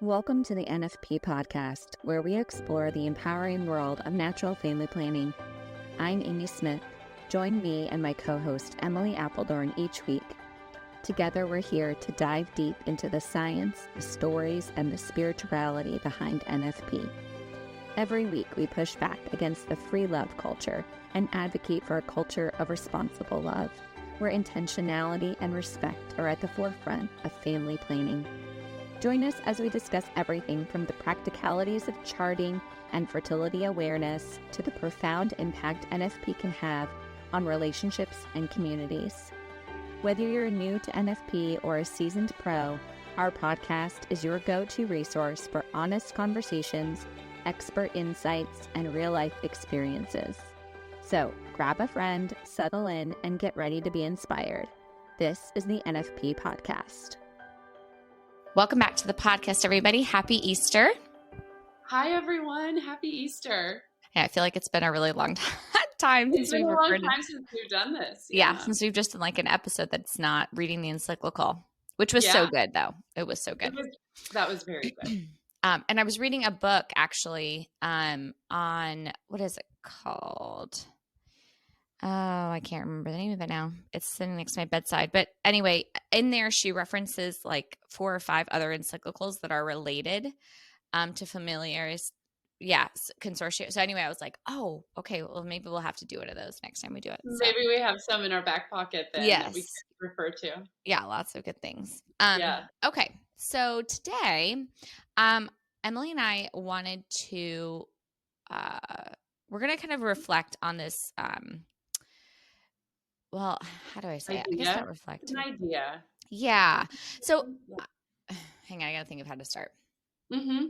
Welcome to the NFP Podcast, where we explore the empowering world of natural family planning. I'm Amy Smith. Join me and my co-host Emily Appledorn each week. Together, we're here to dive deep into the science, the stories, and the spirituality behind NFP. Every week, we push back against the free love culture and advocate for a culture of responsible love, where intentionality and respect are at the forefront of family planning. Join us as we discuss everything from the practicalities of charting and fertility awareness to the profound impact NFP can have on relationships and communities. Whether you're new to NFP or a seasoned pro, our podcast is your go-to resource for honest conversations, expert insights, and real-life experiences. So grab a friend, settle in, and get ready to be inspired. This is the NFP Podcast. Welcome back to the podcast, everybody. Happy Easter. Hi, everyone. Happy Easter. Yeah, I feel like it's been a really long time since we've recorded. Long time since we've done this. Yeah, since we've just done like an episode that's not reading the encyclical, which was so good, though. It was so good. That was very good. And I was reading a book actually on, what is it called? Oh, I can't remember the name of it now. It's sitting next to my bedside. But anyway, in there, she references like 4 or 5 other encyclicals that are related to familiaris. Yeah, consortia. So anyway, I was like, oh, okay, well, maybe we'll have to do one of those next time we do it. So. Maybe we have some in our back pocket then that we can refer to. Yeah, lots of good things. Yeah. Okay, so today, Emily and I wanted to, we're going to kind of reflect on this, well, how do I say it? I guess not reflect. An idea. Yeah. So hang on, I got to think of how to start. Mm-hmm.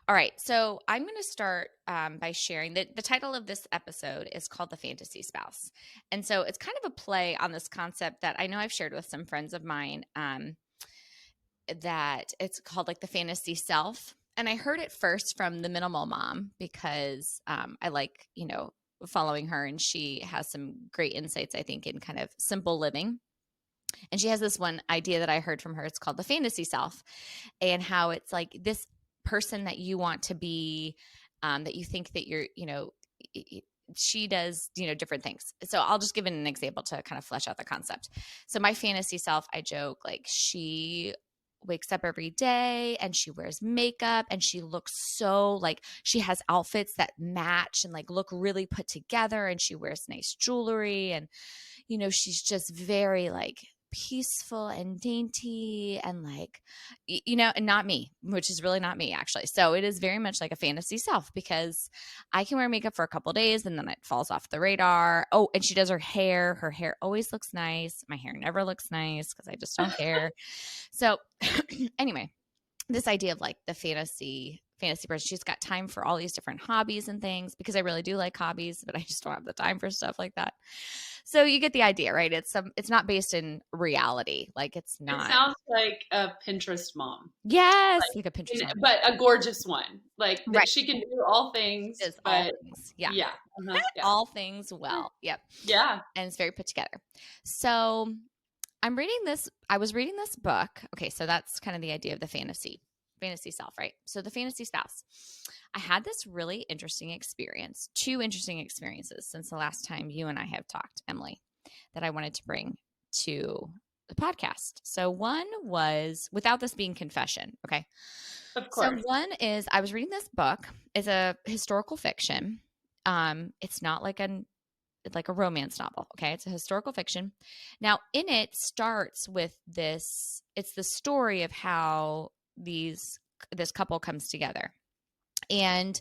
All right. So I'm going to start by sharing the title of this episode is called The Fantasy Spouse. And so it's kind of a play on this concept that I know I've shared with some friends of mine that it's called like the fantasy self. And I heard it first from the Minimal Mom because I like, following her, and she has some great insights, I think, in kind of simple living. And she has this one idea that I heard from her. It's called the fantasy self, and how it's like this person that you want to be, that you think that you're, she does, different things. So I'll just give an example to kind of flesh out the concept. So my fantasy self, I joke, like she wakes up every day and she wears makeup and she looks so like she has outfits that match and like look really put together, and she wears nice jewelry, and she's just very like peaceful and dainty and like and not me, which is really not me actually. So it is very much like a fantasy self because I can wear makeup for a couple days and then it falls off the radar. Oh, and she does her hair always looks nice. My hair never looks nice because I just don't care. So anyway, this idea of like the fantasy person, she's got time for all these different hobbies and things because I really do like hobbies, but I just don't have the time for stuff like that. So you get the idea, right? It's not based in reality. Like it's not. It sounds like a Pinterest mom. Yes, like a Pinterest mom. But a gorgeous one. Like right. She can do all things. All things. Yeah. Yeah. Uh-huh. Yeah. All things well. Yep. Yeah. And it's very put together. So I was reading this book. Okay, so that's kind of the idea of the fantasy self, right? So the fantasy spouse. I had this really interesting experience, 2 interesting experiences since the last time you and I have talked, Emily, that I wanted to bring to the podcast. So one was, without this being confession, okay? Of course. So one is, I was reading this book. It's a historical fiction. It's not like a romance novel, okay? It's a historical fiction. Now, in it starts with this, it's the story of how this couple comes together. And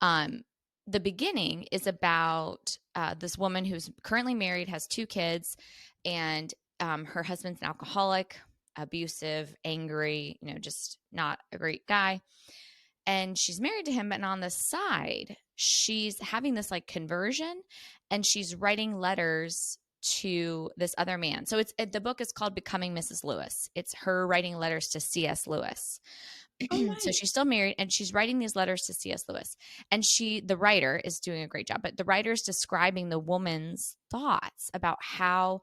the beginning is about this woman who's currently married, has 2 kids, and her husband's an alcoholic, abusive, angry, just not a great guy. And she's married to him, but on the side, she's having this like conversion, and she's writing letters to this other man. So the book is called Becoming Mrs. Lewis. It's her writing letters to C.S. Lewis. Oh, nice. So she's still married and she's writing these letters to C.S. Lewis. And the writer is doing a great job, but the writer is describing the woman's thoughts about how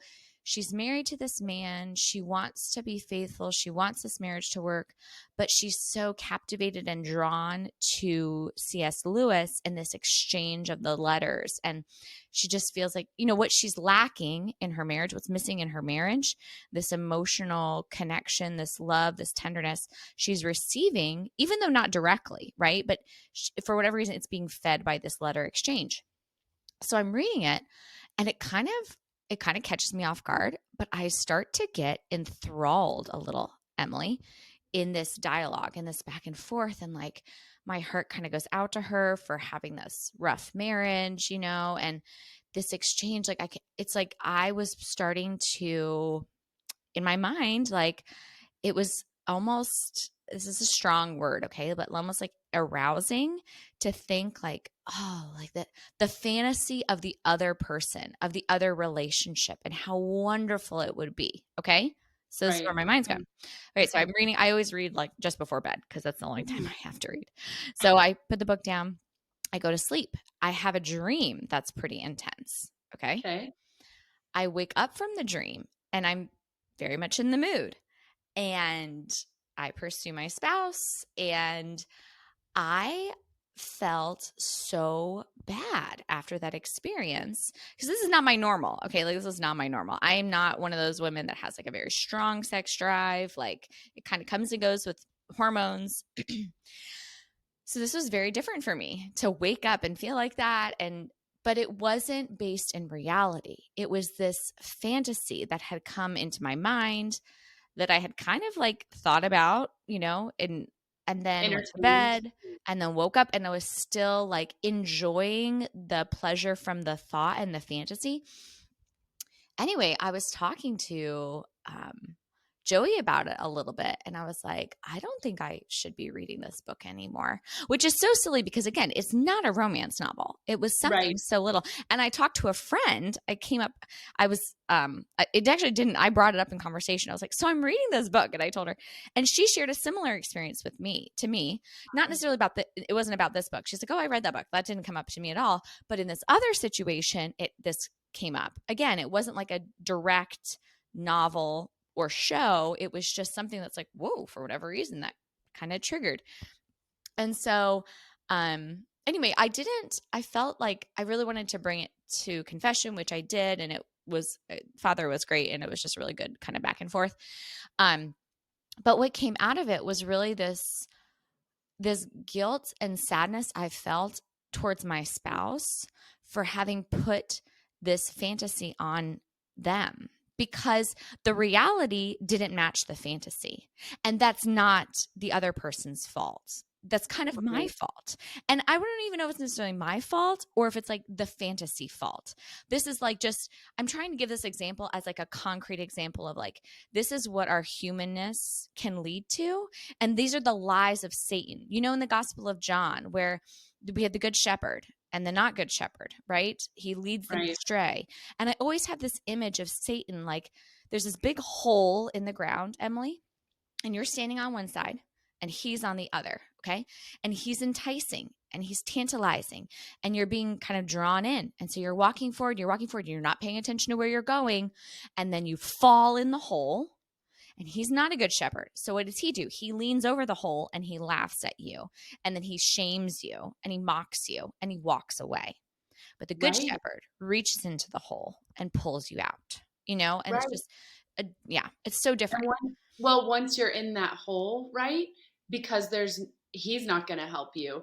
she's married to this man. She wants to be faithful. She wants this marriage to work, but she's so captivated and drawn to C.S. Lewis and this exchange of the letters. And she just feels like, what she's lacking in her marriage, what's missing in her marriage, this emotional connection, this love, this tenderness she's receiving, even though not directly, right? But for whatever reason, it's being fed by this letter exchange. So I'm reading it, and it kind of catches me off guard, but I start to get enthralled a little, Emily, in this dialogue and this back and forth. And like, my heart kind of goes out to her for having this rough marriage, and this exchange. Like, it's like I was starting to, in my mind, like it was almost, this is a strong word, okay, but almost like arousing to think like, oh, like the fantasy of the other person, of the other relationship, and how wonderful it would be. Okay. So this is where my mind's going. All right. So I'm reading, I always read like just before bed because that's the only time I have to read. So I put the book down, I go to sleep. I have a dream that's pretty intense. Okay. I wake up from the dream and I'm very much in the mood, and I pursue my spouse, and I felt so bad after that experience because this is not my normal. Okay. Like, this is not my normal. I am not one of those women that has like a very strong sex drive. Like, it kind of comes and goes with hormones. So this was very different for me to wake up and feel like that. But it wasn't based in reality. It was this fantasy that had come into my mind that I had kind of like thought about, and then went to bed and then woke up, and I was still like enjoying the pleasure from the thought and the fantasy. Anyway, I was talking to Joey about it a little bit, and I was like, I don't think I should be reading this book anymore, which is so silly because, again, it's not a romance novel. It was something so little. And I talked to a friend. it actually didn't, I brought it up in conversation. I was like, so I'm reading this book, and I told her, and she shared a similar experience with me, not necessarily it wasn't about this book. She's like, oh, I read that book. That didn't come up to me at all. But in this other situation, this came up. Again, it wasn't like a direct novel or show. It was just something that's like, whoa, for whatever reason that kind of triggered. And so anyway, I felt like I really wanted to bring it to confession, which I did. And it was, Father was great. And it was just really good kind of back and forth. But what came out of it was really this guilt and sadness I felt towards my spouse for having put this fantasy on them, because the reality didn't match the fantasy. And that's not the other person's fault. That's kind of my fault. And I wouldn't even know if it's necessarily my fault or if it's like the fantasy fault. This is like I'm trying to give this example as like a concrete example of like, this is what our humanness can lead to. And these are the lies of Satan. In the Gospel of John, where we had the good shepherd and the not good shepherd, right? He leads them astray. And I always have this image of Satan, like there's this big hole in the ground, Emily, and you're standing on one side and he's on the other, okay? And he's enticing and he's tantalizing and you're being kind of drawn in. And so you're walking forward, you're not paying attention to where you're going, and then you fall in the hole. And he's not a good shepherd. So what does he do? He leans over the hole and he laughs at you. And then he shames you and he mocks you and he walks away. But the good shepherd reaches into the hole and pulls you out, and it's just, it's so different. Once you're in that hole, right? Because he's not going to help you.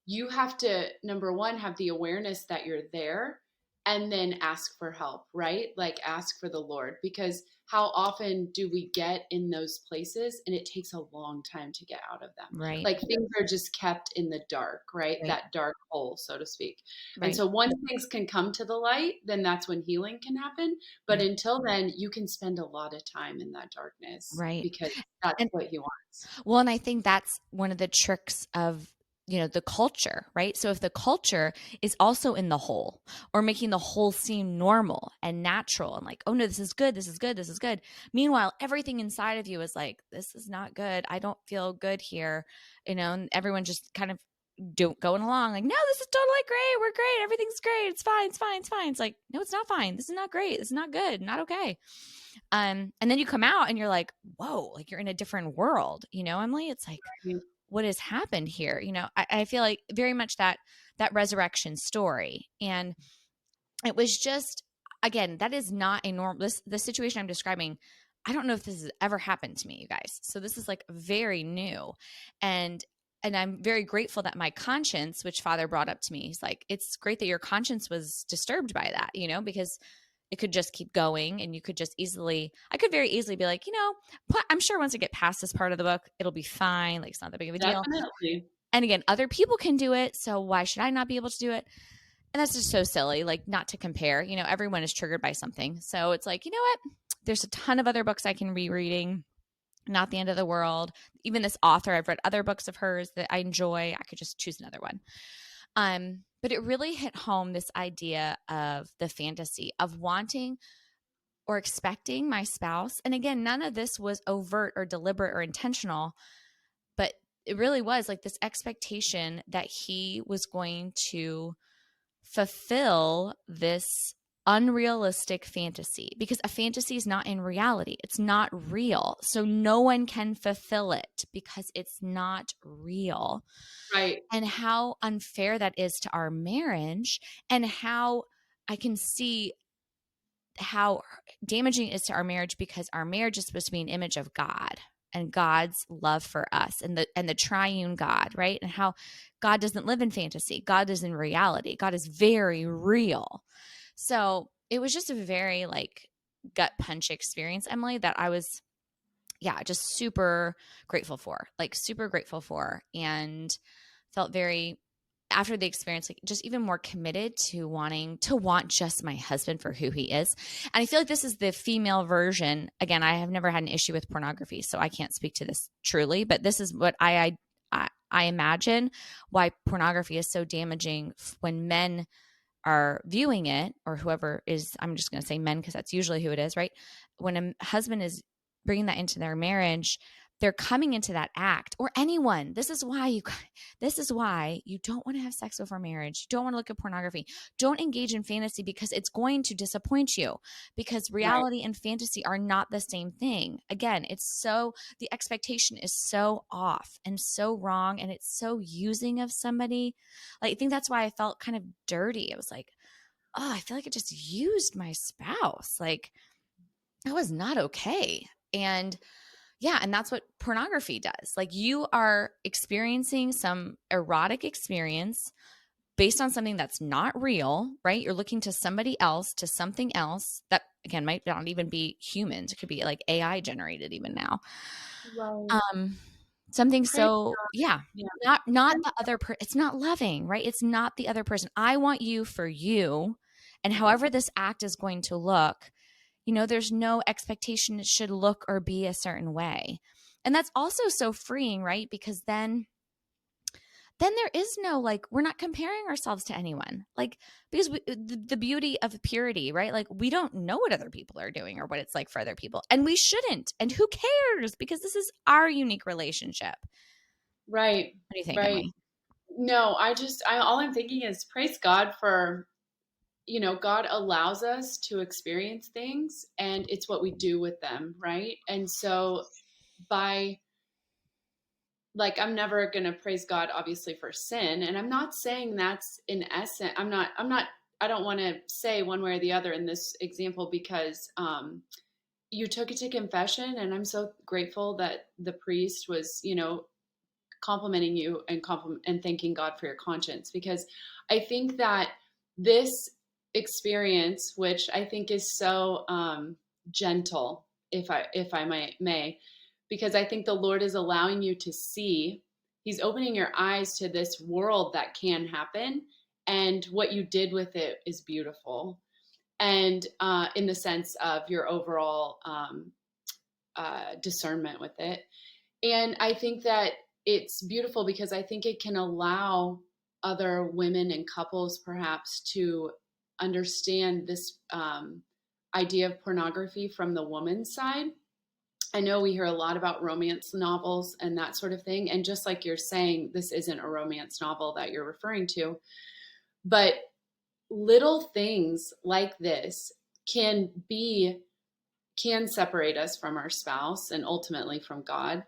You have to, number one, have the awareness that you're there, and then ask for help, right? Like ask for the Lord, because how often do we get in those places and it takes a long time to get out of them? Right. Like things are just kept in the dark, right? That dark hole, so to speak. Right. And so once things can come to the light, then that's when healing can happen. But until then, you can spend a lot of time in that darkness, right? Because that's what he wants. Well, and I think that's one of the tricks of the culture, right? So if the culture is also in the hole or making the hole seem normal and natural and like, oh no, this is good, this is good, this is good. Meanwhile, everything inside of you is like, this is not good. I don't feel good here, and everyone just kind of going along like, no, this is totally great. We're great. Everything's great. It's fine. It's fine. It's fine. It's like, no, it's not fine. This is not great. This is not good. Not okay. And then you come out and you're like, whoa, like you're in a different world, Emily. It's like, what has happened here? I feel like very much that resurrection story. And it was just, again, that is not a normal, the situation I'm describing. I don't know if this has ever happened to me, you guys. So this is like very new. And I'm very grateful that my conscience, which Father brought up to me, he's like, it's great that your conscience was disturbed by that, because it could just keep going and I could very easily be like, I'm sure once I get past this part of the book, it'll be fine. Like, it's not that big of a deal. Definitely. And again, other people can do it. So why should I not be able to do it? And that's just so silly, like not to compare, everyone is triggered by something. So it's like, you know what? There's a ton of other books I can be reading. Not the end of the world. Even this author, I've read other books of hers that I enjoy. I could just choose another one. But it really hit home this idea of the fantasy of wanting or expecting my spouse. And again, none of this was overt or deliberate or intentional, but it really was like this expectation that he was going to fulfill this unrealistic fantasy, because a fantasy is not in reality. It's not real. So no one can fulfill it because it's not real. Right. And how unfair that is to our marriage, and how I can see how damaging it is to our marriage, because our marriage is supposed to be an image of God and God's love for us and the triune God, right? And how God doesn't live in fantasy. God is in reality. God is very real. So it was just a very like gut punch experience, Emily, that I was, just super grateful for, and felt very, after the experience, like just even more committed to want just my husband for who he is. And I feel like this is the female version. Again, I have never had an issue with pornography, so I can't speak to this truly, but this is what I imagine why pornography is so damaging when men are viewing it, or whoever is, I'm just going to say men because that's usually who it is, right? When a husband is bringing that into their marriage, they're coming into that act, or anyone. This is why you don't want to have sex before marriage. You don't want to look at pornography. Don't engage in fantasy, because it's going to disappoint you, because reality and fantasy are not the same thing. Again, the expectation is so off and so wrong, and it's so using of somebody. Like, I think that's why I felt kind of dirty. I was like, oh, I feel like I just used my spouse. Like, that was not okay. And and that's what pornography does. Like, you are experiencing some erotic experience based on something that's not real, right? You're looking to somebody else, to something else that, again, might not even be humans. It could be like AI generated even now. Right. Something Praise so, God. not the other person. It's not loving, right? It's not the other person. I want you for you. And however this act is going to look, there's no expectation it should look or be a certain way. And that's also so freeing, right? Because then there is no, like, we're not comparing ourselves to anyone. Like, because the beauty of purity, right? Like, we don't know what other people are doing or what it's like for other people. And we shouldn't. And who cares? Because this is our unique relationship. Right. What do you think, Right. Emily? No, all I'm thinking is praise God for, God allows us to experience things, and it's what we do with them. Right. And so I'm never going to praise God, obviously, for sin. And I'm not saying that's in essence, I don't want to say one way or the other in this example, because, you took it to confession, and I'm so grateful that the priest was, complimenting you and thanking God for your conscience, because I think that this experience, which I think is so gentle, if I may, because I think the Lord is allowing you to see, He's opening your eyes to this world that can happen, and what you did with it is beautiful. And in the sense of your overall discernment with it. And I think that it's beautiful because I think it can allow other women and couples perhaps to understand this idea of pornography from the woman's side. I know we hear a lot about romance novels and that sort of thing. And just like you're saying, this isn't a romance novel that you're referring to, but little things like this can separate us from our spouse and ultimately from God.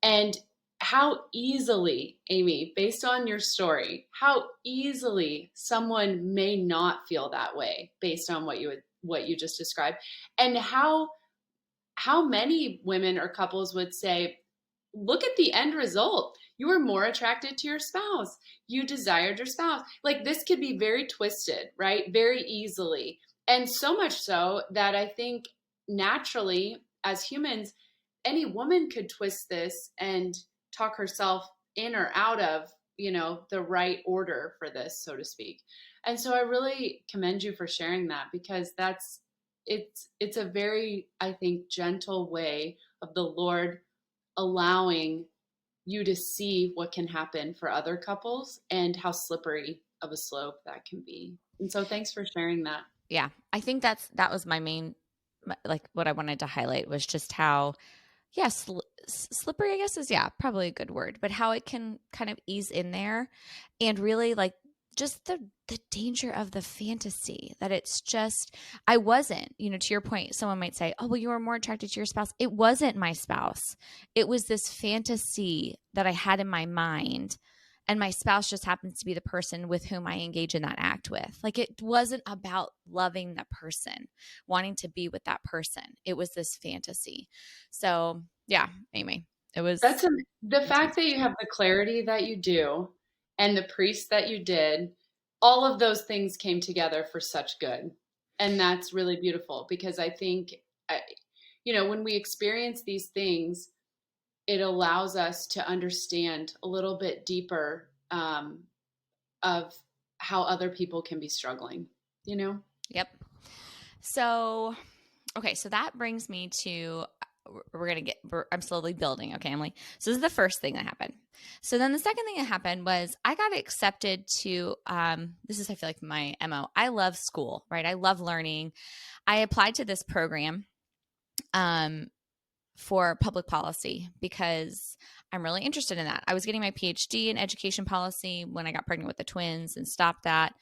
And how easily, Amy, based on your story, how easily someone may not feel that way based on what you just described, and how many women or couples would say, look at the end result. You were more attracted to your spouse. You desired your spouse. Like, this could be very twisted, right? Very easily. And so much so that I think naturally, as humans, any woman could twist this and talk herself in or out of, the right order for this, so to speak. And so I really commend you for sharing that, because it's a very, I think, gentle way of the Lord allowing you to see what can happen for other couples and how slippery of a slope that can be. And so thanks for sharing that. Yeah. I think that was my main, like, what I wanted to highlight was just how, slippery, I guess, is, probably a good word, but how it can kind of ease in there, and really, like, just the danger of the fantasy that it's just, I wasn't, to your point, someone might say, oh, well, you were more attracted to your spouse. It wasn't my spouse. It was this fantasy that I had in my mind. And my spouse just happens to be the person with whom I engage in that act with. Like, it wasn't about loving the person, wanting to be with that person. It was this fantasy. So yeah, Amy, it was. The fact that you have the clarity that you do and the priest that you did, all of those things came together for such good. And that's really beautiful, because I think, when we experience these things, it allows us to understand a little bit deeper of how other people can be struggling, Yep. So, okay. So that brings me to, I'm slowly building. Okay, Emily. So this is the first thing that happened. So then the second thing that happened was I got accepted to, this is, I feel like, my MO. I love school, right? I love learning. I applied to this program, for public policy, because I'm really interested in that. I was getting my PhD in education policy when I got pregnant with the twins and stopped that,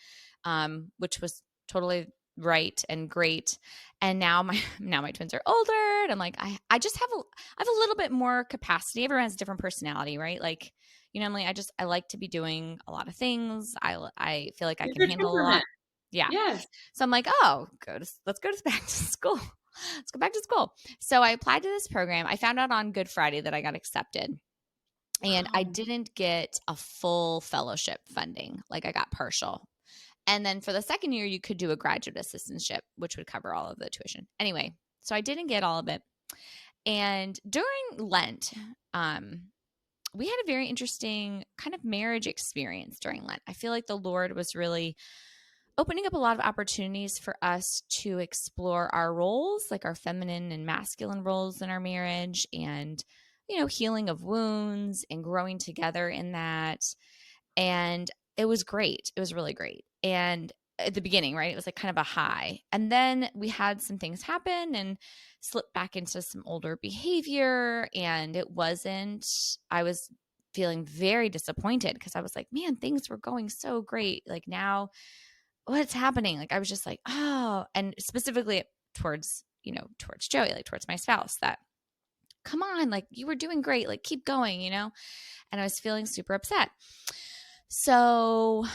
which was totally right and great. And now my twins are older, and I'm like, I just have a little bit more capacity. Everyone has a different personality, right? Like, Emily, I like to be doing a lot of things. I feel like I can handle a lot. Yeah. Yes. So I'm like, let's go back to school. Let's go back to school. So I applied to this program. I found out on Good Friday that I got accepted, and I didn't get a full fellowship funding. Like, I got partial. And then for the second year, you could do a graduate assistantship, which would cover all of the tuition. Anyway, so I didn't get all of it. And during Lent, we had a very interesting kind of marriage experience during Lent. I feel like the Lord was really opening up a lot of opportunities for us to explore our roles, like our feminine and masculine roles in our marriage, and, healing of wounds and growing together in that. And it was great. It was really great. And at the beginning, right, it was like kind of a high. And then we had some things happen and slipped back into some older behavior. And I was feeling very disappointed, because I was like, man, things were going so great. Like, now what's happening? Like, I was just like, oh, and specifically towards Joey, like towards my spouse, that, come on, like, you were doing great, like, keep going, and I was feeling super upset. So,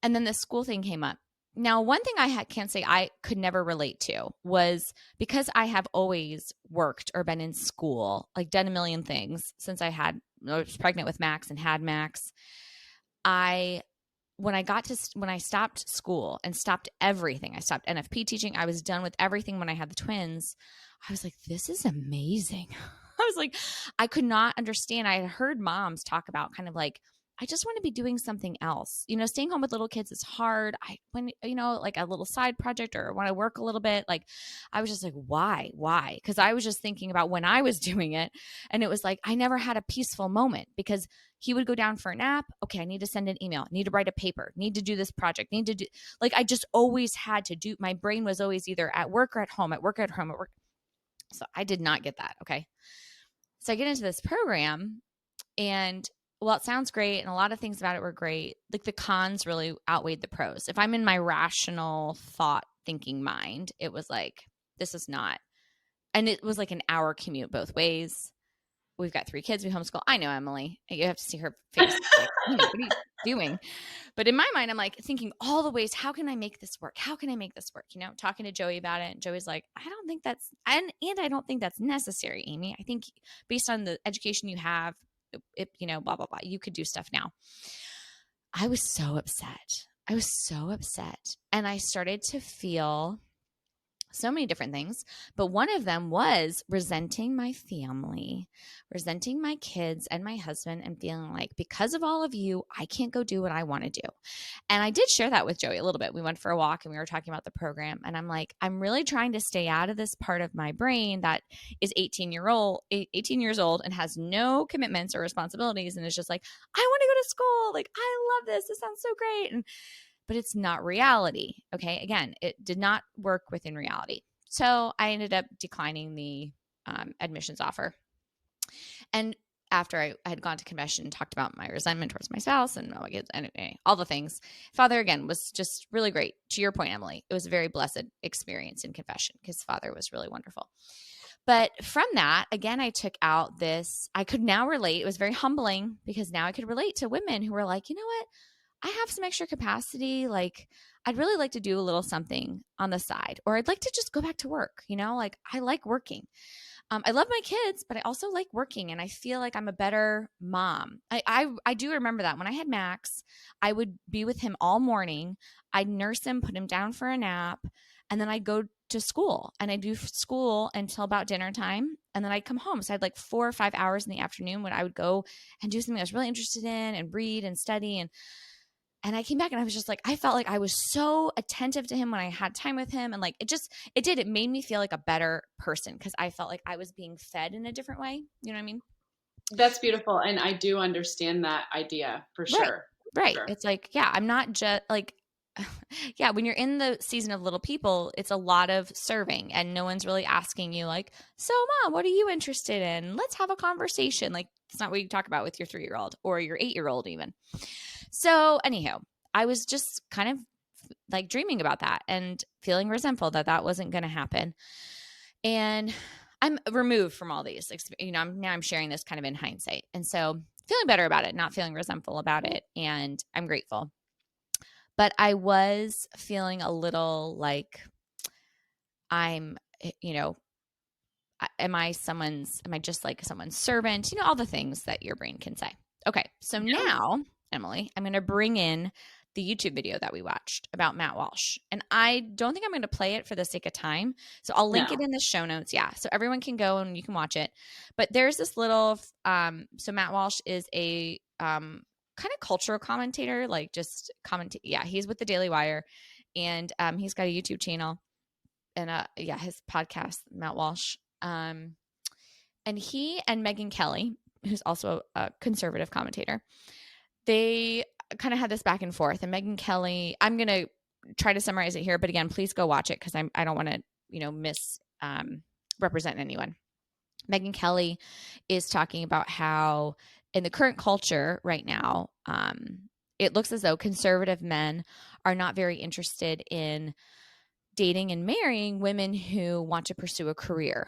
and then the school thing came up. Now, one thing I can't say I could never relate to was, because I have always worked or been in school, like done a million things since I was pregnant with Max and had Max. When I stopped school and stopped everything, I stopped NFP teaching, I was done with everything when I had the twins, I was like, this is amazing. I was like, I could not understand. I had heard moms talk about kind of like, I just want to be doing something else. Staying home with little kids is hard. Like a little side project, or want to work a little bit. Like, I was just like, why? Because I was just thinking about when I was doing it, and it was like, I never had a peaceful moment, because he would go down for a nap. Okay, I need to send an email, need to write a paper, need to do this project, like, I just always had to do, my brain was always either at work or at home, at work. So I did not get that. Okay. So I get into this program, and while it sounds great and a lot of things about it were great, like the cons really outweighed the pros. If I'm in my rational thought thinking mind, it was like, this is not, and it was like an hour commute both ways. We've got 3 kids. We homeschool. I know, Emily. You have to see her face. Like, what are you doing? But in my mind, I'm like thinking all the ways, how can I make this work? How can I make this work? You know, talking to Joey about it. And Joey's like, I don't think that's, and I don't think that's necessary, Amy. I think based on the education you have, you know, blah, blah, blah, you could do stuff now. I was so upset. And I started to feel so many different things, but one of them was resenting my family, resenting my kids and my husband, and feeling like, because of all of you, I can't go do what I want to do. And I did share that with Joey a little bit. We went for a walk and we were talking about the program, and I'm like, I'm really trying to stay out of this part of my brain that is 18 years old and has no commitments or responsibilities, and is just like, I want to go to school. Like, I love this. This sounds so great. But it's not reality. Okay. Again, it did not work within reality. So I ended up declining the admissions offer. And after I had gone to confession and talked about my resentment towards my spouse and all the things, Father, again, was just really great. To your point, Emily, it was a very blessed experience in confession because Father was really wonderful. But from that, again, I took out this, I could now relate. It was very humbling because now I could relate to women who were like, you know what? I have some extra capacity. Like, I'd really like to do a little something on the side, or I'd like to just go back to work. You know, like, I like working. I love my kids, but I also like working, and I feel like I'm a better mom. I do remember that when I had Max, I would be with him all morning. I'd nurse him, put him down for a nap, and then I'd go to school, and I'd do school until about dinner time. And then I'd come home. So I had like 4 or 5 hours in the afternoon when I would go and do something I was really interested in and read and study. And I came back and I was just like, I felt like I was so attentive to him when I had time with him. And like, it made me feel like a better person because I felt like I was being fed in a different way. You know what I mean? That's beautiful. And I do understand that idea for sure. Right. Sure. It's like, yeah, I'm not just like, yeah, when you're in the season of little people, it's a lot of serving and no one's really asking you like, so Mom, what are you interested in? Let's have a conversation. Like, it's not what you talk about with your 3-year-old or your 8-year-old even. So anyhow, I was just kind of like dreaming about that and feeling resentful that that wasn't going to happen. And I'm removed from all these, you know, now I'm sharing this kind of in hindsight. And so feeling better about it, not feeling resentful about it. And I'm grateful. But I was feeling a little like I'm, you know, am I just like someone's servant? You know, all the things that your brain can say. Okay. So now, Emily, I'm going to bring in the YouTube video that we watched about Matt Walsh. And I don't think I'm going to play it for the sake of time. So I'll link it in the show notes. Yeah. So everyone can go and you can watch it. But there's this little, so Matt Walsh is a kind of cultural commentator, like just commentate. Yeah. He's with the Daily Wire and he's got a YouTube channel and his podcast, Matt Walsh. And he and Megyn Kelly, who's also a conservative commentator, they kind of had this back and forth. And Megyn Kelly, I'm going to try to summarize it here, but again, please go watch it because I don't want to, you know, misrepresent anyone. Megyn Kelly is talking about how in the current culture right now, it looks as though conservative men are not very interested in dating and marrying women who want to pursue a career.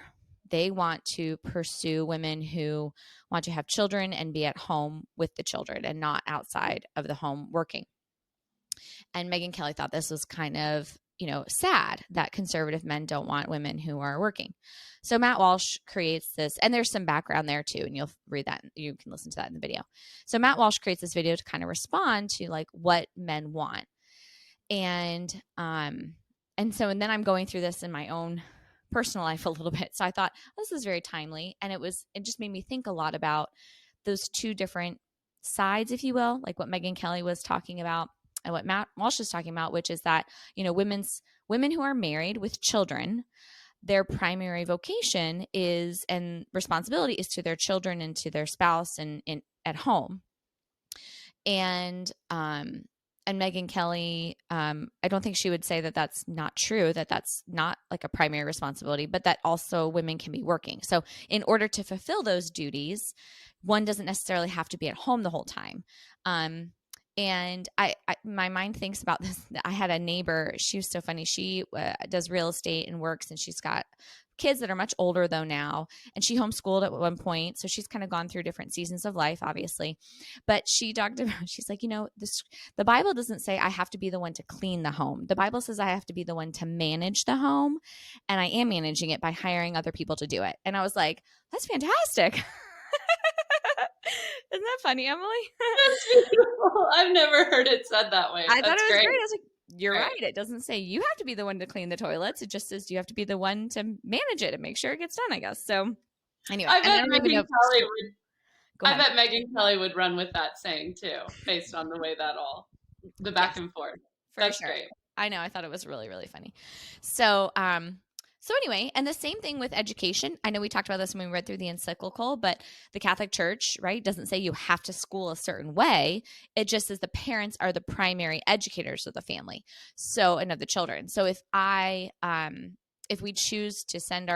They want to pursue women who want to have children and be at home with the children and not outside of the home working. And Megyn Kelly thought this was kind of, you know, sad that conservative men don't want women who are working. So Matt Walsh creates this, and there's some background there too, and you'll read that. You can listen to that in the video. So Matt Walsh creates this video to kind of respond to like what men want. And then I'm going through this in my own personal life a little bit. So I thought this is very timely. And it just made me think a lot about those two different sides, if you will, like what Megyn Kelly was talking about and what Matt Walsh is talking about, which is that, you know, women who are married with children, their primary vocation is and responsibility is to their children and to their spouse and at home. And Megyn Kelly, I don't think she would say that that's not true, that that's not like a primary responsibility, but that also women can be working. So in order to fulfill those duties, one doesn't necessarily have to be at home the whole time. And my mind thinks about this. I had a neighbor. She was so funny. She does real estate and works, and she's got kids that are much older though now. And she homeschooled at one point. So she's kind of gone through different seasons of life, obviously. But she talked about, she's like, the Bible doesn't say I have to be the one to clean the home. The Bible says I have to be the one to manage the home. And I am managing it by hiring other people to do it. And I was like, that's fantastic. Isn't that funny, Emily? That's beautiful. I've never heard it said that way. I thought it was great. I was like, you're Right. right. It doesn't say you have to be the one to clean the toilets. It just says you have to be the one to manage it and make sure it gets done, I guess. So anyway. I bet Megyn Kelly would run with that saying too, based on the way the back and forth. That's sure. great. I know. I thought it was really, really funny. So anyway, and the same thing with education. I know we talked about this when we read through the encyclical, but the Catholic Church, right, doesn't say you have to school a certain way. It just says the parents are the primary educators of the family, and of the children. So if we choose to send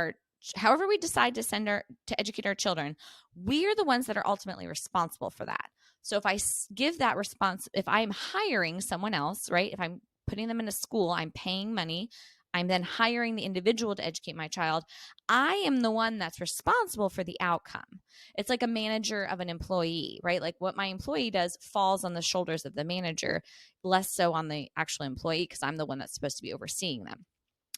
however we decide to to educate our children, we are the ones that are ultimately responsible for that. So if I give that response, if I'm hiring someone else, right, if I'm putting them in a school, I'm paying money, I'm then hiring the individual to educate my child, I am the one that's responsible for the outcome. It's like a manager of an employee, right? Like what my employee does falls on the shoulders of the manager, less so on the actual employee, because I'm the one that's supposed to be overseeing them.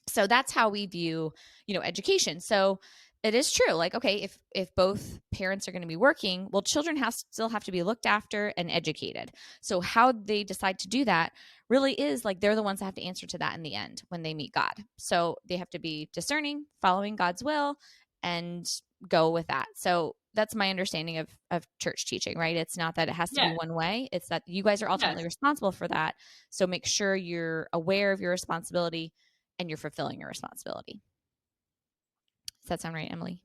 So that's how we view, education. So it is true. Like, okay, if both parents are going to be working, well, children still have to be looked after and educated. So how they decide to do that really is like they're the ones that have to answer to that in the end when they meet God. So they have to be discerning, following God's will, and go with that. So that's my understanding of church teaching, right? It's not that it has to be one way. It's that you guys are ultimately responsible for that. So make sure you're aware of your responsibility and you're fulfilling your responsibility. Does that sound right, Emily?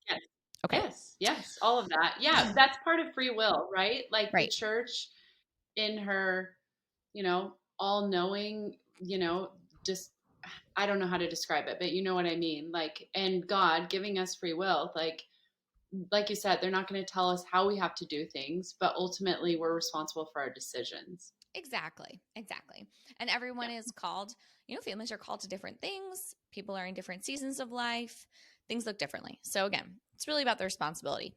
Yes. Okay. Yes. All of that. Yeah. That's part of free will, right? Like right. The church in her, all knowing, just, I don't know how to describe it, but you know what I mean? Like, and God giving us free will, like you said, they're not going to tell us how we have to do things, but ultimately we're responsible for our decisions. Exactly. And everyone is called, families are called to different things. People are in different seasons of life. Things look differently. So again, it's really about the responsibility.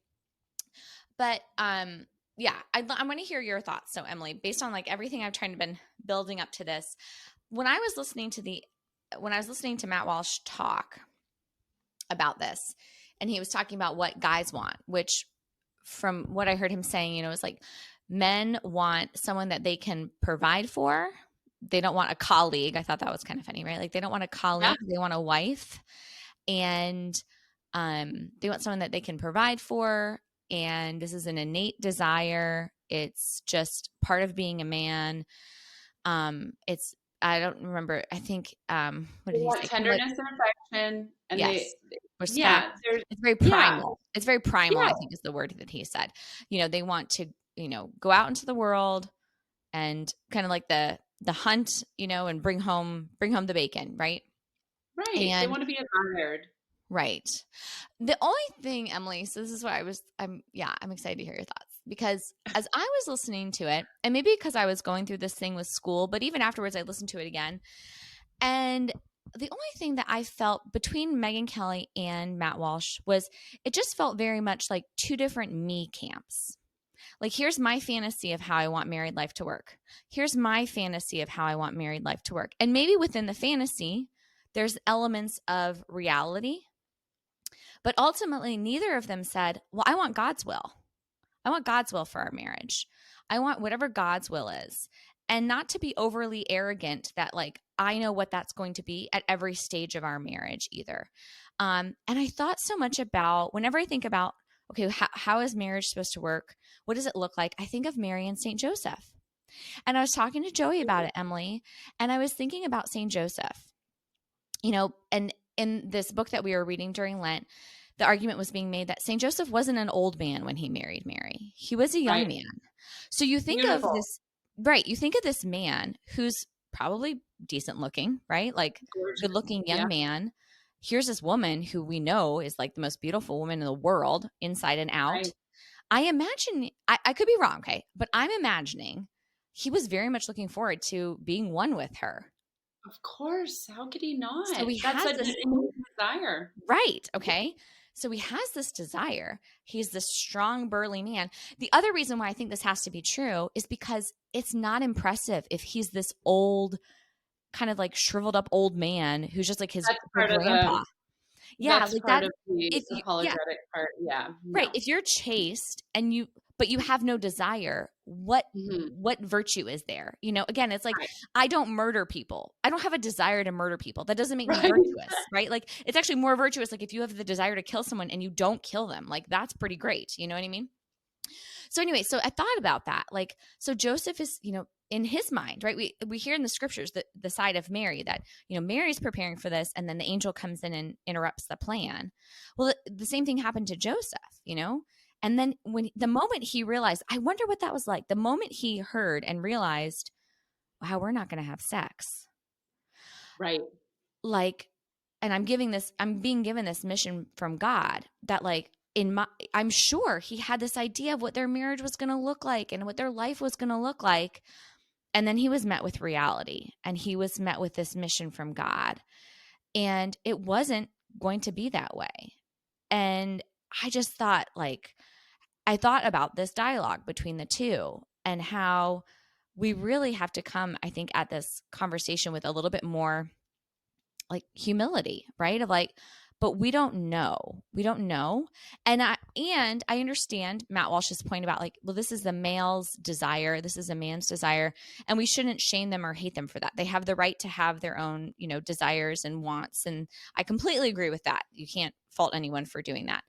But I want to hear your thoughts. So Emily, based on like everything I've been building up to this, when I was listening to Matt Walsh talk about this, and he was talking about what guys want, which from what I heard him saying, is like men want someone that they can provide for. They don't want a colleague. I thought that was kind of funny, right? Like they don't want a colleague. Yeah. They want a wife. And they want someone that they can provide for. And this is an innate desire. It's just part of being a man. I don't remember. I think, what did he say? Tenderness and affection. And respect. It's very primal. Yeah. It's very primal, I think is the word that he said. They want to, go out into the world and kind of like the hunt, and bring home the bacon, right? Right. And they want to be admired. Right. The only thing, Emily, so this is what I'm excited to hear your thoughts, because as I was listening to it, and maybe because I was going through this thing with school, but even afterwards I listened to it again. And the only thing that I felt between Megyn Kelly and Matt Walsh was it just felt very much like two different me camps. Like, here's my fantasy of how I want married life to work. Here's my fantasy of how I want married life to work. And maybe within the fantasy, there's elements of reality. But ultimately, neither of them said, well, I want God's will. I want God's will for our marriage. I want whatever God's will is. And not to be overly arrogant that like, I know what that's going to be at every stage of our marriage either. And I thought so much about, whenever I think about, okay, how is marriage supposed to work? What does it look like? I think of Mary and St. Joseph. And I was talking to Joey about it, Emily, and I was thinking about St. Joseph. And in this book that we were reading during Lent, the argument was being made that St. Joseph wasn't an old man when he married Mary. He was a young man. So you think of this right. You think of this man who's probably decent looking, right? Like Gorgeous. good looking young Yeah. man. Here's this woman who we know is like the most beautiful woman in the world, inside and out. Right. I imagine, I could be wrong, okay, but I'm imagining he was very much looking forward to being one with her. Of course. How could he not? So he That's has such this, an innate desire. right, okay? So he has this desire. He's this strong, burly man. The other reason why I think this has to be true is because it's not impressive if he's this old, kind of like shriveled up old man who's just like his That's part of grandpa. Yeah, that's like part that. of the If you, yeah, apologetic part. Yeah. right. No. If you're chaste and but you have no desire, what virtue is there? You know, again, it's like, Right. I don't murder people. I don't have a desire to murder people. That doesn't make me Right. virtuous, right? Like it's actually more virtuous. Like if you have the desire to kill someone and you don't kill them, like that's pretty great. You know what I mean? So anyway, so I thought about that. Like, so Joseph is, you know, in his mind, right? We hear in the scriptures the side of Mary that, you know, Mary's preparing for this and then the angel comes in and interrupts the plan. Well, the same thing happened to Joseph, you know? And then the moment he realized, I wonder what that was like. The moment he heard and realized, wow, we're not going to have sex. Right. Like, and I'm being given this mission from God that like, I'm sure he had this idea of what their marriage was going to look like and what their life was going to look like. And then he was met with reality and he was met with this mission from God. And it wasn't going to be that way. And I just thought I thought about this dialogue between the two and how we really have to come, I think, at this conversation with a little bit more like humility, right? Of like, but we don't know. We don't know. And I understand Matt Walsh's point about like, well, this is the male's desire. This is a man's desire. And we shouldn't shame them or hate them for that. They have the right to have their own, you know, desires and wants. And I completely agree with that. You can't fault anyone for doing that.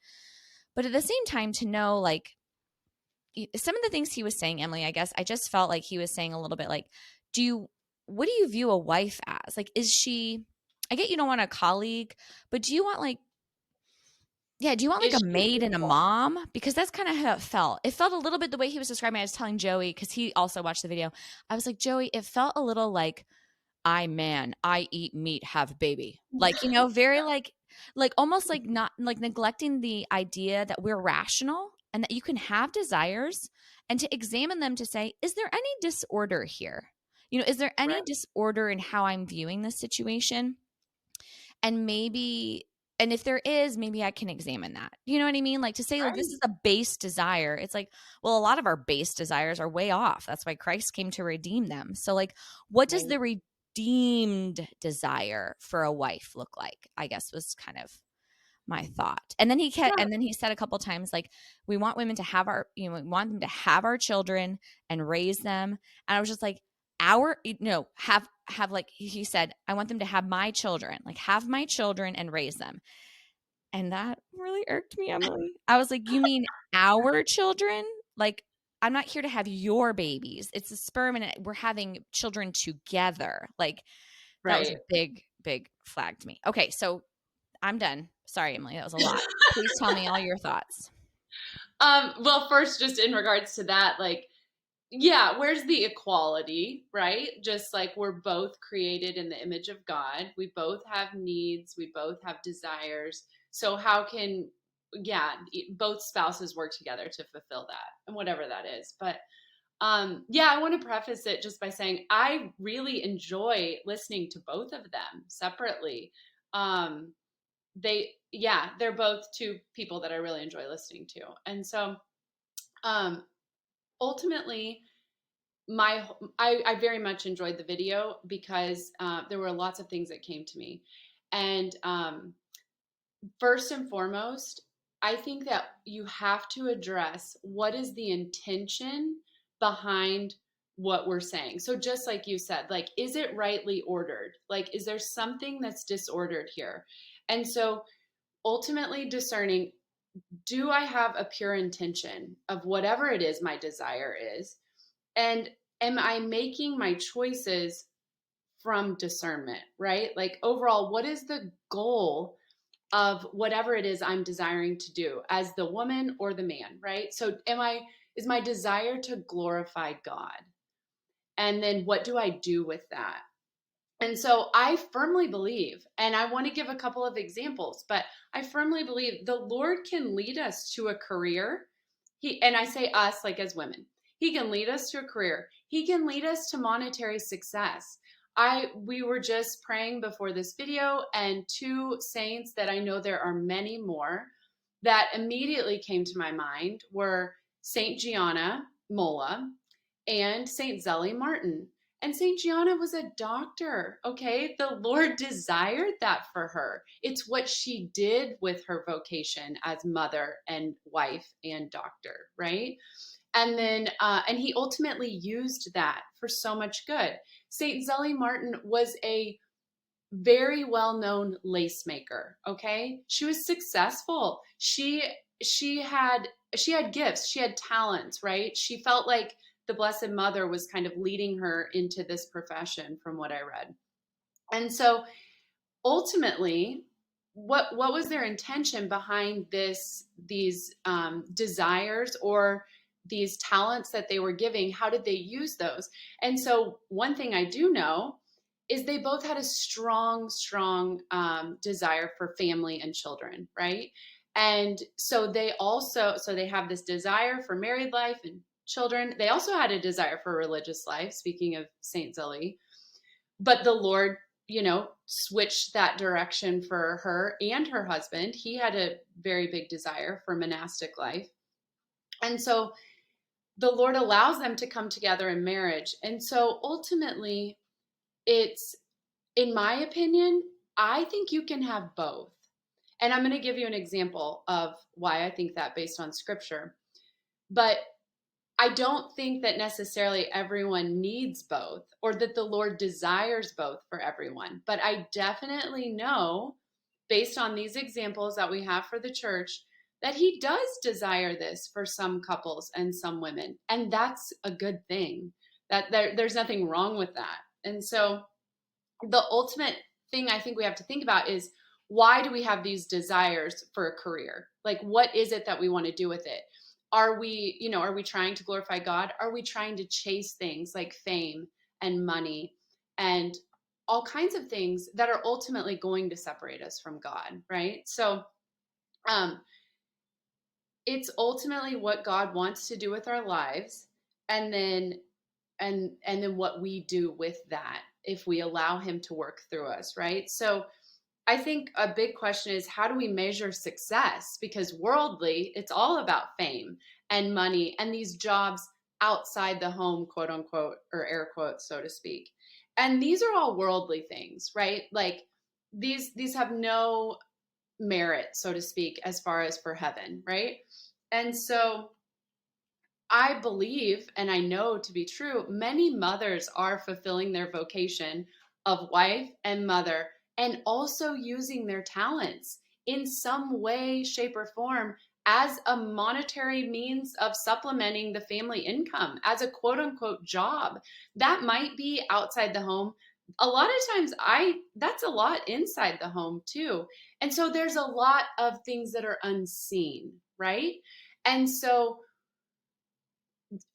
But at the same time, to know like some of the things he was saying, Emily, I guess I just felt like he was saying a little bit like, what do you view a wife as? Like, is she, I get you don't want a colleague, but do you want like a maid and a mom? Because that's kind of how it felt. It felt a little bit the way he was describing it. I was telling Joey, because he also watched the video. I was like, Joey, it felt a little like, I eat meat, have baby. Like, you know, very like almost like not like neglecting the idea that we're rational and that you can have desires and to examine them to say, is there any disorder here? You know, is there any disorder in how I'm viewing this situation? And if there is, maybe I can examine that. You know what I mean? Like to say, like, this is a base desire. It's like, well, a lot of our base desires are way off. That's why Christ came to redeem them. So like, what does the redeemed desire for a wife look like? I guess was kind of my thought. And then he said a couple times, like, we want women to have we want them to have our children and raise them. And I was just like, have like he said, I want them to have my children, like have my children and raise them. And that really irked me, Emily. I was like, you mean our children? Like, I'm not here to have your babies. It's a sperm and we're having children together. Like that was a big, big flag to me. Okay. So I'm done. Sorry, Emily. That was a lot. Please tell me all your thoughts. Well, first, just in regards to that, like, yeah, where's the equality, right? Just like we're both created in the image of God. We both have needs. We both have desires. So how can, both spouses work together to fulfill that and whatever that is. But I want to preface it just by saying I really enjoy listening to both of them separately. They're both two people that I really enjoy listening to. And so, ultimately, I very much enjoyed the video because there were lots of things that came to me. And first and foremost, I think that you have to address what is the intention behind what we're saying. So just like you said, like, is it rightly ordered? Like, is there something that's disordered here? And so ultimately discerning, do I have a pure intention of whatever it is my desire is? And am I making my choices from discernment, right? Like overall, what is the goal of whatever it is I'm desiring to do as the woman or the man, right? So is my desire to glorify God? And then what do I do with that? And so I firmly believe, and I want to give a couple of examples, but I firmly believe the Lord can lead us to a career. And I say us like as women, he can lead us to a career. He can lead us to monetary success. We were just praying before this video, and two saints that I know there are many more that immediately came to my mind were Saint Gianna Molla and Saint Zelly Martin. And Saint Gianna was a doctor, okay? The Lord desired that for her. It's what she did with her vocation as mother and wife and doctor, right? And then, and he ultimately used that for so much good. Saint Zelly Martin was a very well-known lace maker, okay? She was successful. She had gifts, she had talents, right? She felt like the Blessed Mother was kind of leading her into this profession from what I read. And so ultimately, what was their intention behind these desires or these talents that they were giving? How did they use those? And so one thing I do know is they both had a strong desire for family and children, right? And so they have this desire for married life and children. They also had a desire for religious life, speaking of Saint Zelly. But the Lord, switched that direction for her and her husband. He had a very big desire for monastic life. And so the Lord allows them to come together in marriage. And so ultimately, it's, in my opinion, I think you can have both. And I'm going to give you an example of why I think that based on scripture. But I don't think that necessarily everyone needs both, or that the Lord desires both for everyone. But I definitely know, based on these examples that we have for the church, that he does desire this for some couples and some women. And that's a good thing. That there's nothing wrong with that. And so the ultimate thing I think we have to think about is, why do we have these desires for a career? Like, what is it that we want to do with it? Are we trying to glorify God? Are we trying to chase things like fame and money and all kinds of things that are ultimately going to separate us from God, right? So it's ultimately what God wants to do with our lives, and then what we do with that if we allow him to work through us, right? So I think a big question is, how do we measure success? Because worldly, it's all about fame and money and these jobs outside the home, quote unquote, or air quotes, so to speak. And these are all worldly things, right? Like these have no merit, so to speak, as far as for heaven, right? And so I believe, and I know to be true, many mothers are fulfilling their vocation of wife and mother, and also using their talents in some way, shape, or form as a monetary means of supplementing the family income, as a quote unquote job. That might be outside the home. A lot of times that's a lot inside the home too. And so there's a lot of things that are unseen, right? And so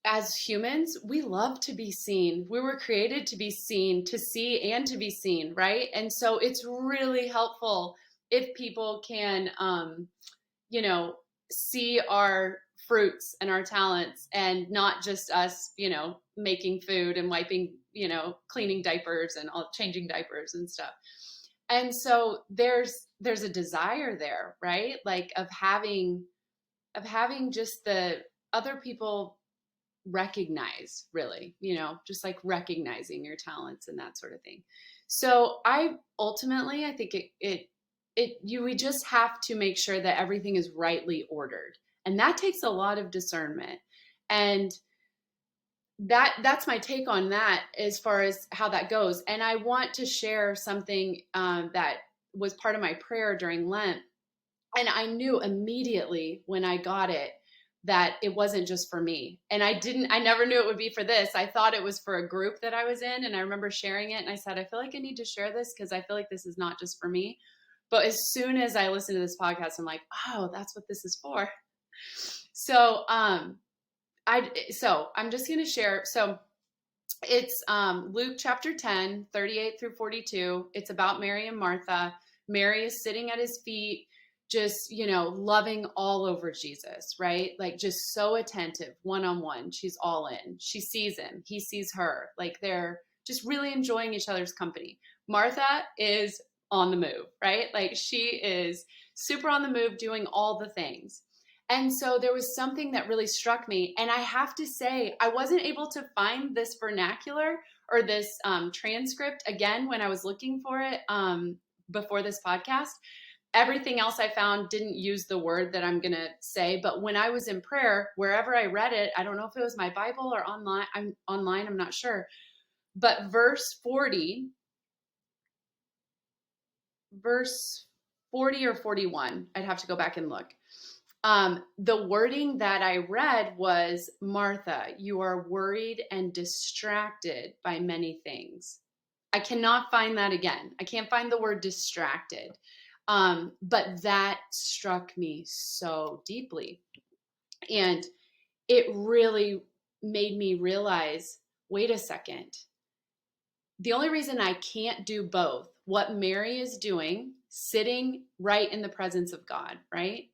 as humans, we love to be seen. We were created to be seen, to see and to be seen, right? And so it's really helpful if people can, see our fruits and our talents, and not just us, making food and wiping, cleaning diapers and all, changing diapers and stuff. And so there's a desire there, right? Like of having just the other people recognize, really, just like recognizing your talents and that sort of thing. So I think we just have to make sure that everything is rightly ordered. And that takes a lot of discernment. And that's my take on that as far as how that goes. And I want to share something that was part of my prayer during Lent. And I knew immediately when I got it that it wasn't just for me. And I never knew it would be for this. I thought it was for a group that I was in. And I remember sharing it. And I said, I feel like I need to share this because I feel like this is not just for me. But as soon as I listened to this podcast, I'm like, oh, that's what this is for. So I'm just going to share. So It's Luke chapter 10, 38 through 42. It's about Mary and Martha. Mary is sitting at his feet, just, loving all over Jesus, right? Like just so attentive, one-on-one. She's all in. She sees him. He sees her. Like they're just really enjoying each other's company. Martha is on the move, right? Like she is super on the move, doing all the things. And so there was something that really struck me. And I have to say, I wasn't able to find this vernacular or this transcript again when I was looking for it before this podcast. Everything else I found didn't use the word that I'm going to say. But when I was in prayer, wherever I read it, I don't know if it was my Bible or online. I'm not sure. But verse 40 or 41, I'd have to go back and look. The wording that I read was, Martha, you are worried and distracted by many things. I cannot find that again. I can't find the word distracted. But that struck me so deeply. And it really made me realize, wait a second. The only reason I can't do both, what Mary is doing, sitting right in the presence of God, right?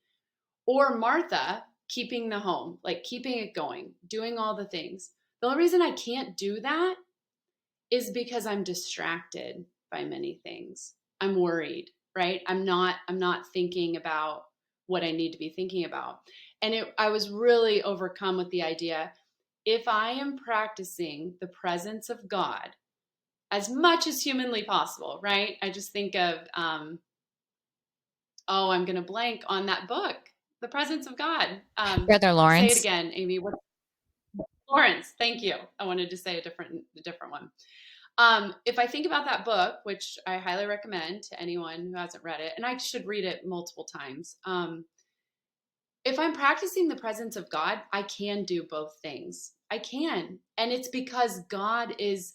Or Martha, keeping the home, like keeping it going, doing all the things. The only reason I can't do that is because I'm distracted by many things. I'm worried, right? I'm not thinking about what I need to be thinking about. And I was really overcome with the idea, if I am practicing the presence of God as much as humanly possible, right? I just think of, I'm going to blank on that book. The presence of God. Brother Lawrence. Say it again, Amy. Lawrence. Thank you. I wanted to say a different one. If I think about that book, which I highly recommend to anyone who hasn't read it, and I should read it multiple times. If I'm practicing the presence of God, I can do both things. I can, and it's because God is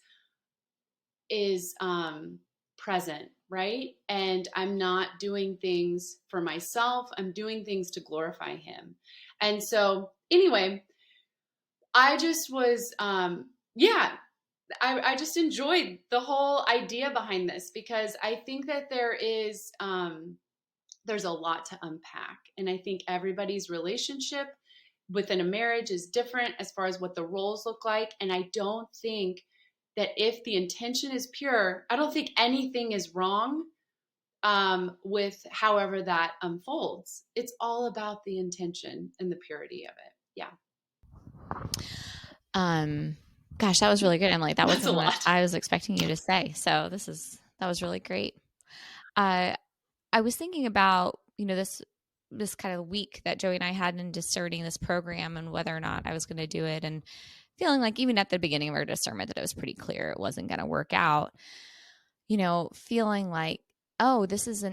present. Right? And I'm not doing things for myself. I'm doing things to glorify him. And so anyway, I just was, I just enjoyed the whole idea behind this, because I think that there's a lot to unpack. And I think everybody's relationship within a marriage is different as far as what the roles look like. And I don't think that if the intention is pure, I don't think anything is wrong with however that unfolds. It's all about the intention and the purity of it. Yeah. Gosh, that was really good, Emily. That wasn't what I was expecting you to say. So that was really great. I was thinking about, this kind of week that Joey and I had in discerning this program and whether or not I was going to do it, and feeling like even at the beginning of our discernment that it was pretty clear it wasn't going to work out, feeling like, oh, this is a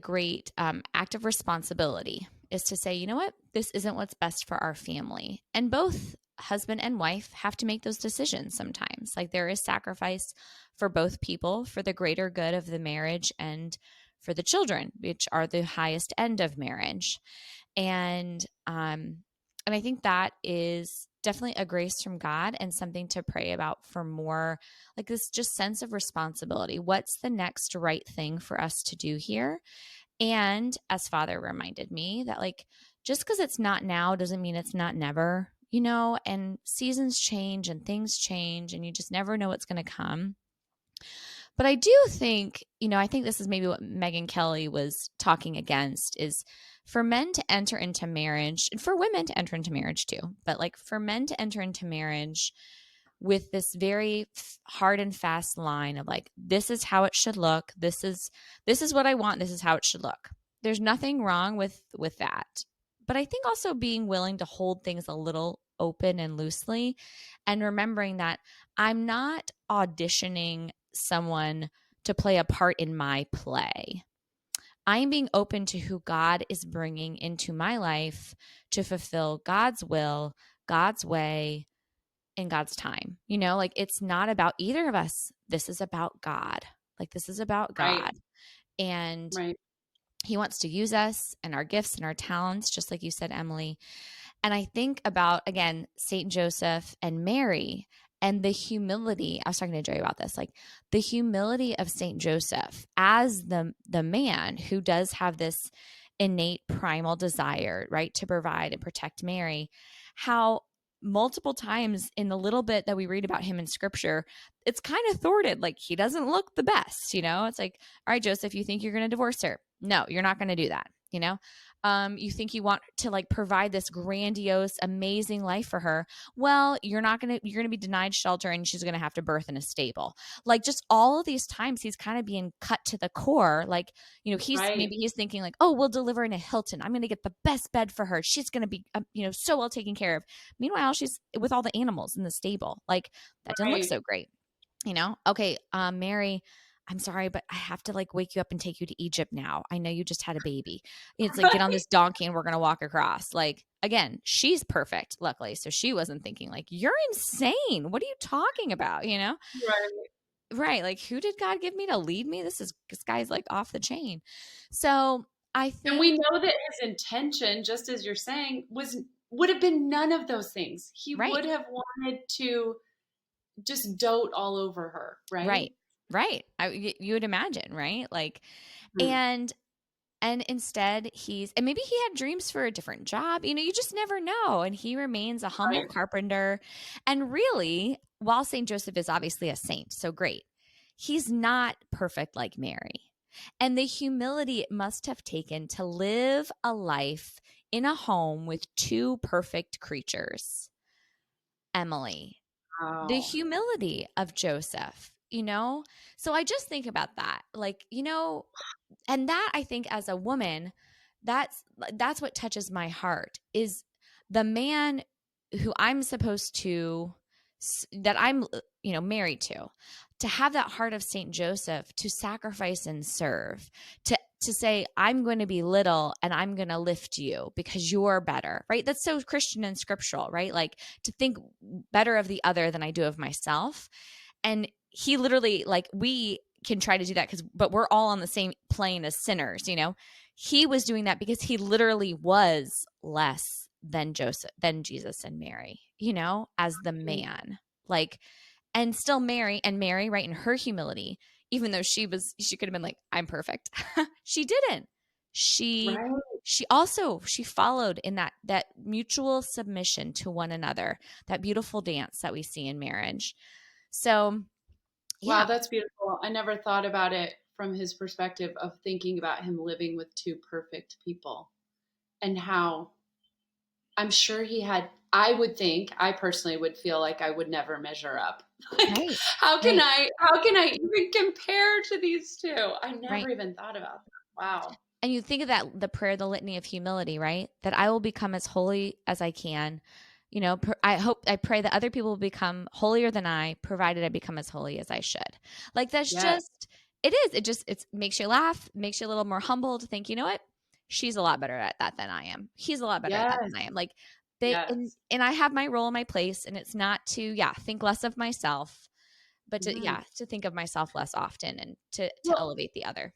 great act of responsibility, is to say, you know what, this isn't what's best for our family. And both husband and wife have to make those decisions sometimes. Like there is sacrifice for both people for the greater good of the marriage and for the children, which are the highest end of marriage. And I think that is definitely a grace from God and something to pray about for more, like this just sense of responsibility. What's the next right thing for us to do here? And as Father reminded me that like, just because it's not now doesn't mean it's not never, and seasons change and things change and you just never know what's going to come. But I do think, I think this is maybe what Megyn Kelly was talking against, is for men to enter into marriage, and for women to enter into marriage too, but like for men to enter into marriage with this very hard and fast line of like, this is how it should look. This is what I want. This is how it should look. There's nothing wrong with that. But I think also being willing to hold things a little open and loosely, and remembering that I'm not auditioning someone to play a part in my play. I'm being open to who God is bringing into my life to fulfill God's will, God's way, in God's time. Like it's not about either of us. This is about God. Like this is about God. Right. And right. He wants to use us and our gifts and our talents, just like you said, Emily. And I think about, again, Saint Joseph and Mary and the humility. I was talking to Joey about this, like the humility of Saint Joseph as the man who does have this innate primal desire, right, to provide and protect Mary. How multiple times in the little bit that we read about him in scripture, it's kind of thwarted. Like he doesn't look the best, It's like, all right, Joseph, you think you're going to divorce her? No, you're not going to do that. You think you want to like provide this grandiose, amazing life for her. Well, you're going to be denied shelter and she's going to have to birth in a stable. Like just all of these times he's kind of being cut to the core. Like, maybe he's thinking like, oh, we'll deliver in a Hilton. I'm going to get the best bed for her. She's going to be, so well taken care of. Meanwhile, she's with all the animals in the stable. Like that didn't look so great, Okay. Mary, I'm sorry, but I have to like wake you up and take you to Egypt now. I know you just had a baby. It's like, get on this donkey and we're going to walk across. Like, again, she's perfect, luckily. So she wasn't thinking like, you're insane. What are you talking about? Right. Right. Like, who did God give me to lead me? This guy's like off the chain. So I think. And we know that his intention, just as you're saying, would have been none of those things. He would have wanted to just dote all over her. Right. Right. You would imagine, right? Like, and instead and maybe he had dreams for a different job. You just never know. And he remains a humble carpenter. And really, while St. Joseph is obviously a saint, so great, he's not perfect like Mary. And the humility it must have taken to live a life in a home with two perfect creatures. Emily, the humility of Joseph. So I just think about that, like, and that I think as a woman, that's what touches my heart is the man who I'm supposed to, that I'm, married to have that heart of Saint Joseph, to sacrifice and serve, to say, I'm going to be little and I'm going to lift you because you're better, right? That's so Christian and scriptural, right? Like to think better of the other than I do of myself. And he literally, like, we can try to do that but we're all on the same plane as sinners, He was doing that because he literally was less than Jesus and Mary, as the man. Like, and still Mary, right, in her humility, even though she could have been like, I'm perfect. She didn't. She followed in that mutual submission to one another, that beautiful dance that we see in marriage. So, yeah. Wow, that's beautiful. I never thought about it from his perspective of thinking about him living with two perfect people and how I'm sure I personally would feel like I would never measure up. Like, right. how can I even compare to these two? I never even thought about that. Wow. And you think of that, the prayer, the litany of humility, right? That I will become as holy as I can. I pray that other people will become holier than I, provided I become as holy as I should. Like that's it makes you laugh, makes you a little more humble to think, you know what? She's a lot better at that than I am. He's a lot better at that than I am. Like and I have my role and my place, and it's not to, think less of myself, but to think of myself less often and to elevate the other.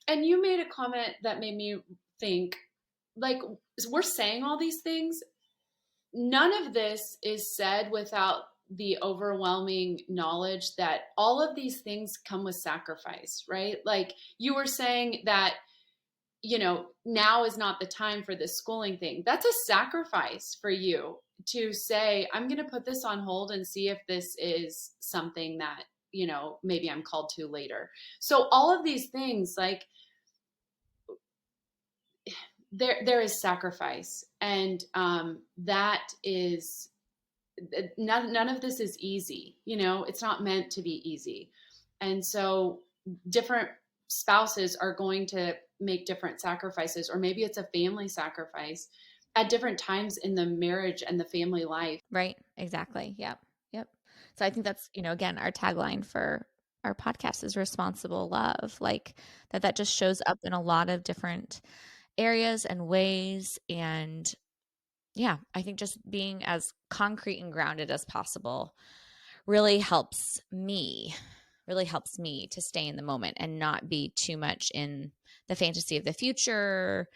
And you made a comment that made me think, like, we're saying all these things. None of this is said without the overwhelming knowledge that all of these things come with sacrifice, right? Like you were saying that, now is not the time for this schooling thing. That's a sacrifice for you to say, I'm going to put this on hold and see if this is something that, maybe I'm called to later. So all of these things, like, there is sacrifice, and that is none of this is easy. It's not meant to be easy. And so different spouses are going to make different sacrifices, or maybe it's a family sacrifice at different times in the marriage and the family life. Right. Exactly. Yep. So I think that's, again, our tagline for our podcast is responsible love. Like that just shows up in a lot of different areas and ways. And I think just being as concrete and grounded as possible really helps me to stay in the moment and not be too much in the fantasy of the future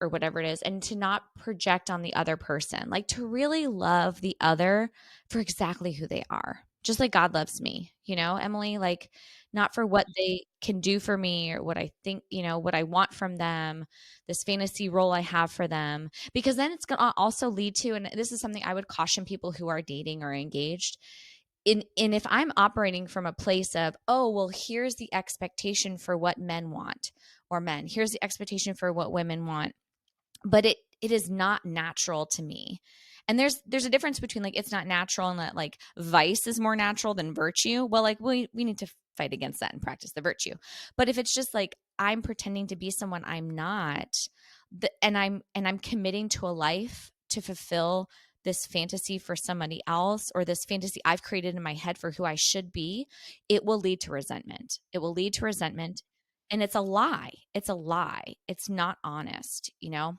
or whatever it is, and to not project on the other person, like to really love the other for exactly who they are, just like God loves me, Emily, like not for what they can do for me or what I think, what I want from them, this fantasy role I have for them, because then it's going to also lead to, and this is something I would caution people who are dating or engaged in if I'm operating from a place of, oh, well, here's the expectation for what men want, or men, here's the expectation for what women want, but it is not natural to me. And there's a difference between like, it's not natural and that like vice is more natural than virtue. Well, like we need to fight against that and practice the virtue. But if it's just like, I'm pretending to be someone I'm not, and I'm committing to a life to fulfill this fantasy for somebody else, or this fantasy I've created in my head for who I should be, it will lead to resentment. It will lead to resentment. And it's a lie. It's a lie. It's not honest, Yes.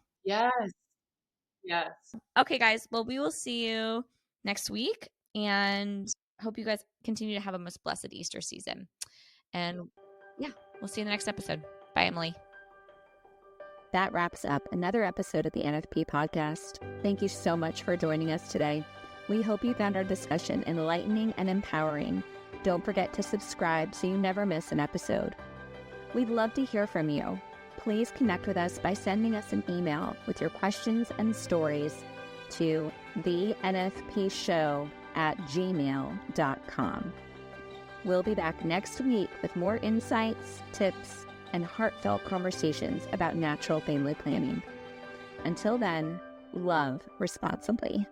Yes. Okay, guys. Well, we will see you next week, and hope you guys continue to have a most blessed Easter season. And yeah, we'll see you in the next episode. Bye, Emily. That wraps up another episode of the NFP Podcast. Thank you so much for joining us today. We hope you found our discussion enlightening and empowering. Don't forget to subscribe so you never miss an episode. We'd love to hear from you. Please connect with us by sending us an email with your questions and stories to thenfpshow@gmail.com. We'll be back next week with more insights, tips, and heartfelt conversations about natural family planning. Until then, love responsibly.